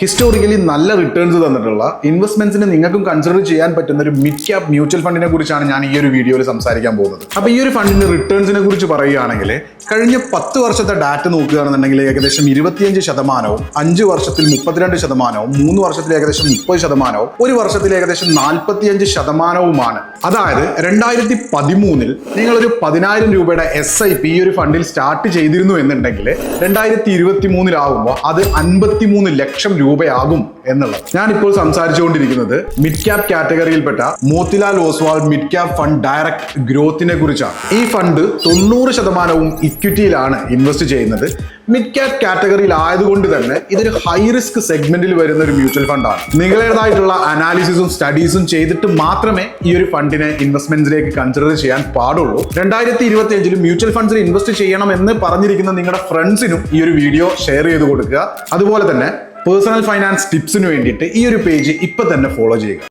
Historically നല്ല returns തന്നിട്ടുള്ള ഇൻവെസ്റ്റ്മെന്റ്സിന് നിങ്ങൾക്കും കൺസിഡർ ചെയ്യാൻ പറ്റുന്ന ഒരു മിഡ് ക്യാപ് മ്യൂച്വൽ ഫണ്ടിനെ കുറിച്ചാണ് ഞാൻ ഈ ഒരു വീഡിയോയിൽ സംസാരിക്കാൻ പോകുന്നത്. അപ്പോൾ ഈ ഒരു ഫണ്ടിന്റെ റിട്ടേൺസിനെ കുറിച്ച് പറയുകയാണെങ്കിൽ കഴിഞ്ഞ 10 വർഷത്തെ ഡാറ്റ നോക്കുകയാണെന്നുണ്ടെങ്കിൽ ഏകദേശം 25%, 5 വർഷത്തിൽ 32%, 3 വർഷത്തിൽ ഏകദേശം 30%, ഒരു വർഷത്തിൽ ഏകദേശം 45%. അതായത് 2013 നിങ്ങളൊരു 10,000 രൂപയുടെ SIP ഈ ഒരു ഫണ്ടിൽ സ്റ്റാർട്ട് ചെയ്തിരുന്നു എന്നുണ്ടെങ്കിൽ 2023 അത് 53 ലക്ഷം രൂപയാകും എന്നുള്ളത്. ഞാനിപ്പോൾ സംസാരിച്ചുകൊണ്ടിരിക്കുന്നത് മിഡ് ക്യാപ് കാറ്റഗറിയിൽപ്പെട്ട Motilal Oswal mid cap fund direct ഗ്രോത്തിനെ കുറിച്ചാണ്. ഈ ഫണ്ട് 90% ഇക്വിറ്റിയിലാണ് ഇൻവെസ്റ്റ് ചെയ്യുന്നത്. മിഡ് ക്യാപ് കാറ്റഗറിയിൽ ആയതുകൊണ്ട് തന്നെ ഇതൊരു ഹൈ റിസ്ക് സെഗ്മെന്റിൽ വരുന്ന ഒരു മ്യൂച്വൽ ഫണ്ടാണ്. നിങ്ങളുടേതായിട്ടുള്ള അനാലിസിസും സ്റ്റഡീസും ചെയ്തിട്ട് മാത്രമേ ഈ ഒരു ഫണ്ടിനെ ഇൻവെസ്റ്റ്മെന്റ്സിലേക്ക് കൺസിഡർ ചെയ്യാൻ പാടുള്ളൂ. 2025 മ്യൂച്വൽ ഫണ്ട്സിൽ ഇൻവെസ്റ്റ് ചെയ്യണം എന്ന് പറഞ്ഞിരിക്കുന്ന നിങ്ങളുടെ ഫ്രണ്ട്സിനും ഈ ഒരു വീഡിയോ ഷെയർ ചെയ്ത് കൊടുക്കുക. അതുപോലെ തന്നെ പേഴ്സണൽ ഫൈനാൻസ് ടിപ്സിന് വേണ്ടിയിട്ട് ഈ ഒരു പേജ് ഇപ്പൊ തന്നെ ഫോളോ ചെയ്യുക.